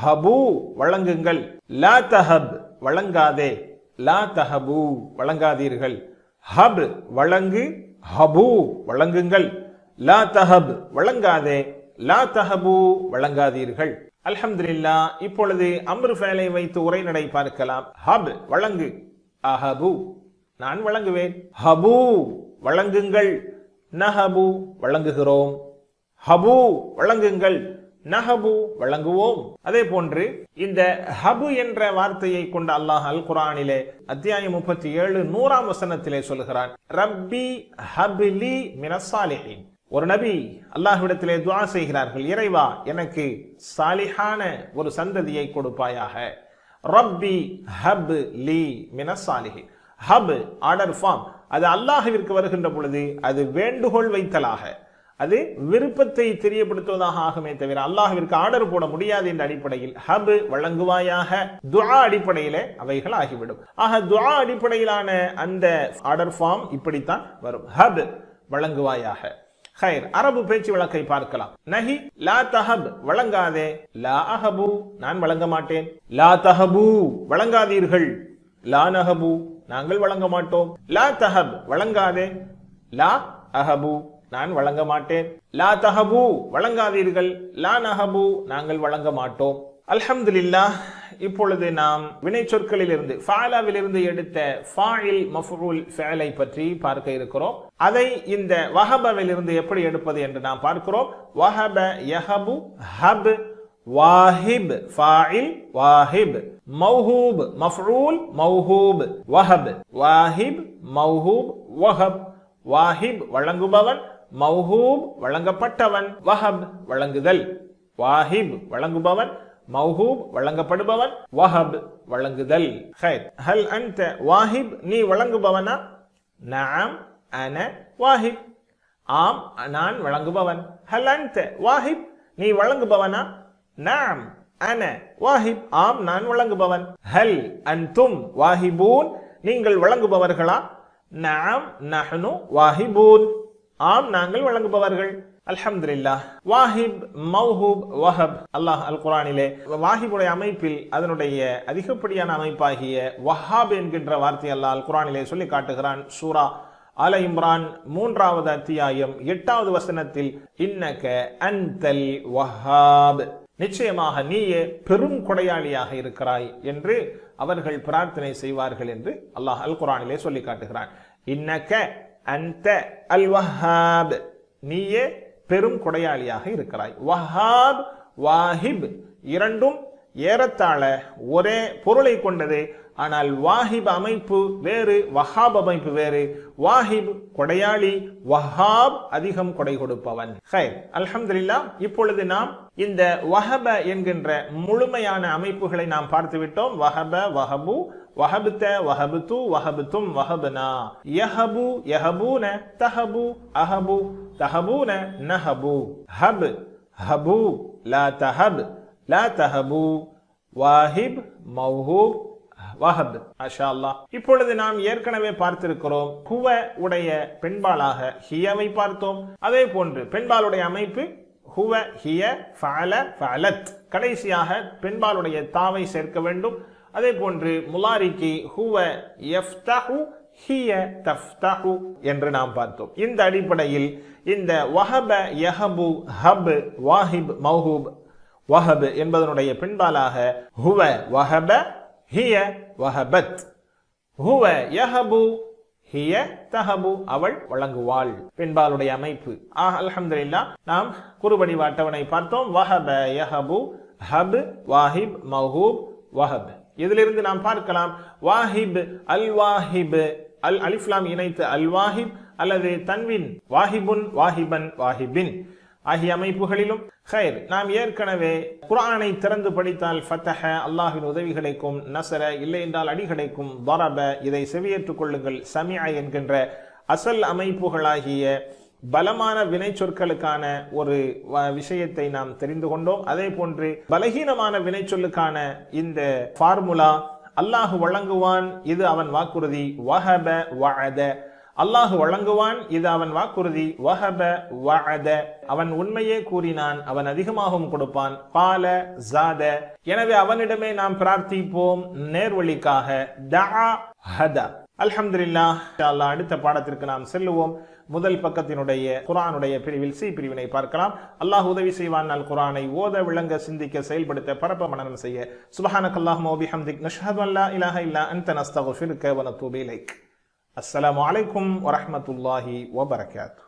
ஹபு வழங்குங்கள். லா தஹப் வழங்காதே, லா தஹபு வழங்காதீர்கள். ஹப் வழங்கு, ஹபு வழங்குங்கள். லா தஹப் வழங்காதே, லா தஹபு வழங்காதீர்கள். அல்ஹம்துலில்லாஹ். இப்பொழுது அம்ரு ஃபஅலை வைத்து உரைநடை பார்க்கலாம். ஹப் வழங்கு, அஹபு நான் வழங்குவேன். ஹபு வழங்குங்கள், நஹபு வழங்குகிறோம். ஹபு வழங்குங்கள், நஹபு வழங்குவோம். அதே போன்று இந்த ஹபு என்ற வார்த்தையை கொண்ட அல்லாஹ் அல் குர்ஆனிலே அத்தியாயம் 37 100ஆம் வசனத்திலே சொல்கிறான். ரப்பி ஹப்லி மினஸ் சாலிஹீன். ஒரு நபி அல்லாஹ்விடத்திலே துஆ செய்கிறார்கள், இறைவா எனக்கு சாலிஹான ஒரு சந்ததியை கொடுப்பாயாக. ரப்பி ஹப் லி மினஸ் சாலிஹீன். ஹப் ஆர்டர் ஃபார்ம், அது அல்லாஹ்விற்கு வருகின்ற பொழுது அது வேண்டுகோள் வைத்தலாக, அது விருப்பத்தை தெரியப்படுத்துவதாக ஆகுமே தவிர அல்லாஹ்விற்கு ஆர்டர் போட முடியாது என்ற அடிப்படையில் ஹப் வழங்குவாயாக துஆ அடிப்படையிலே அவைகள் ஆகிவிடும். ஆக துஆ அடிப்படையிலான அந்த ஆர்டர் ஃபார்ம் இப்படித்தான் வரும். ஹப் வழங்குவாயாக. ஹைர். அரபு பேச்சு வழக்கை பார்க்கலாம். நஹி லா தஹப் வழங்காதே, லா அஹபு நான் வழங்க மாட்டேன். லா தஹபு வழங்காதீர்கள், லா நஹபு நாங்கள் வழங்க மாட்டோம். லா தஹப் வழங்காதே, லா அஹபு நான் வழங்க மாட்டேன். லா தஹபு வழங்காதீர்கள், லா நஹபு நாங்கள் வழங்க மாட்டோம். அல்ஹம்துலில்லாஹ். இப்பொழுது நாம் வினைச்சொற்களிலிருந்து ஃபஅலாவிலிருந்து எடுத்த ஃபாயில் மஃஊல் ஃபிஅலை பற்றி பார்க்க இருக்கிறோம். அதை இந்த வஹபவிலிருந்து எப்படி எடுப்பது என்று நாம் பார்க்கிறோம். வஹப யஹபு ஹப், வாஹிப் ஃபாயில் வாஹிப், மௌஹூப் மஃஊல் மௌஹூப், வஹப் வாஹிப் மௌஹூப் வஹப். வாஹிப் வழங்குபவன், மௌஹூப் வழங்கப்பட்டவன், வஹப் வழங்குதல். வாஹிப் வழங்குபவன், மௌஹூப் வழங்கப்படுபவன், வஹப் வழங்குதல். ஹைர். ஹல் அன்த வாஹிப், நீ வழங்குபவனா? நஅம் அன வாஹிப், ஆம் நான் வழங்குபவன். ஹல் அன்த வாஹிப், நீ வழங்குபவனா? நஅம் அன வாஹிப், ஆம் நான் வழங்குபவன். ஹல் அன்தும் வாஹிபூன், நீங்கள் வழங்குபவர்களா? நஅம் நஹ்னு வாஹிபூன், ஆம் நாங்கள் வழங்குபவர்கள். அல்ஹம்துலில்லாஹ். வாஹிப் மௌஹூப் வஹப். அல்லாஹ் அல் குர்ஆனிலே வாஹிபுடைய அமைப்பில் அதனுடைய அதிகப்படியான அமைப்பாகிய வஹாப் என்கின்ற வார்த்தை அல்லாஹ் அல் குர்ஆனிலே சொல்லி காட்டுகிறான். சூரா ஆல இம்ரான் 3வது அத்தியாயம் 8வது வசனத்தில், இன்னக அன்தல் வஹாப், நிச்சயமாக நீயே பெரும் கொடையாளியாக இருக்கிறாய் என்று அவர்கள் பிரார்த்தனை செய்வார்கள் என்று அல்லாஹ் அல் குர்ஆனிலே சொல்லி காட்டுகிறான். இன்னக அன்த அல் வஹாப், நீயே பெரும் கொடையாளியாக இருக்கிறாய். வஹாப் வாஹிப் இரண்டும் ஏறத்தாழ ஒரே பொருளை கொண்டது. ஆனால் வாஹிப் அமைப்பு வேறு, வஹாப் அமைப்பு வேறு. வாஹிப் கொடையாளி, வஹாப் அதிகம் கொடை கொடுப்பவன். ஹைர். அல்ஹம்துலில்லாஹ். இப்பொழுது நாம் இந்த வஹப என்கின்ற முழுமையான அமைப்புகளை நாம் பார்த்து விட்டோம். வஹப வஹபு, வஹபுத வஹபுது வஹபுதும் வஹபனா, யஹபு யஹபூன, தஹபு அஹபு தஹபூன நஹபு, ஹப் ஹபு லா தஹப் லா தஹபு, வாஹிப் மௌஹூப் வஹப். மாஷா அல்லாஹ். இப்பொழுது நாம் ஏற்கனவே பார்த்திருக்கிறோம் ஹுவ உடைய பெண்பாலாக ஹியவை பார்த்தோம். அதே போன்று பெண்பாலுடைய அமைப்பு ஹுவ ஹிய ஃபஅல ஃபஅலத், கடைசியாக பெண்பாலுடைய தாவை சேர்க்க வேண்டும். அதே போன்று முலாரிக்கு ஹுவ யஃப்தஹு ஹிய தஃப்தஹு என்று நாம் பார்த்தோம். இந்த அடிப்படையில் இந்த வஹப யஹபு ஹப் வாஹிப் மௌஹூப் வஹப் என்பதனுடைய பெண்பாலாக ஹுவ வஹப ஹிய வஹபத், ஹுவ யஹபு ஹிய தஹபு, அவள் வழங்குவாள். பெண்பாலுடைய அமைப்பு. அல்ஹம்துலில்லாஹ். நாம் குறுபடிவ அட்டவணை பார்த்தோம். வஹப யஹபு ஹப் வாஹிப் மௌஹூப் வஹப். இதிலிருந்து நாம் பார்க்கலாம் வாஹிப் அல் வாஹிப், அல் அலிஃப்லாம் இணைத்து அல் வாஹிப் அல்லது தன்வின் வாஹிபுன் வாஹிபன் வாஹிபின் ஆகிய அமைப்புகளிலும். ஹைர். நாம் ஏற்கனவே குர்ஆனை திறந்து படித்தால் ஃபதஹ, அல்லாஹ்வின் உதவி கிடைக்கும். நஸர, இல்லை என்றால் அடி கிடைக்கும். தரப, இதை செவியேற்றுக் கொள்ளுங்கள். சமிஅ என்கின்ற அசல் அமைப்புகளாகிய பலமான வினை சொற்களுக்கான ஒரு விஷயத்தை நாம் தெரிந்து கொண்டோம். அதே போன்று பலகீனமான வினை சொல்லுக்கான இந்த ஃபார்முலா, அல்லாஹ் வழங்குவான், இது அவன் வாக்குறுதி. வஹப வஅத, அல்லாஹ் வழங்குவான், இது அவன் வாக்குறுதி. வஹப வஅத, அவன் உண்மையே கூறினான், அவன் அதிகமாகவும் கொடுப்பான். பால ஜாத, எனவே அவனிடமே நாம் பிரார்த்திப்போம் நேர்வழிக்காக. தஆ ஹதா. அல்ஹம்துலில்லாஹ். இன்ஷாஅல்லாஹ் அடுத்த பாடத்திற்கு நாம் செல்லுவோம். முதல் பக்கத்தினுடைய குர்ஆனுடைய பிரிவில் சி பிரிவினை பார்க்கலாம். அல்லாஹ் உதவி செய்வான் அல் குர்ஆனை ஓத, விளங்க, சிந்திக்க, செயல்படுத்த, பரப்ப, மனனம் செய்ய. சுப்ஹானக்கல்லாஹும்ம வ பிஹம்திக், நஷ்ஹது அன் லா இலாஹ இல்லா அன்த, நஸ்தக்ஃபிருக வ நத்தூபு இலைக். அஸ்ஸலாமு அலைக்கும் வ ரஹ்மத்துல்லாஹி வ பரகாத்துஹு.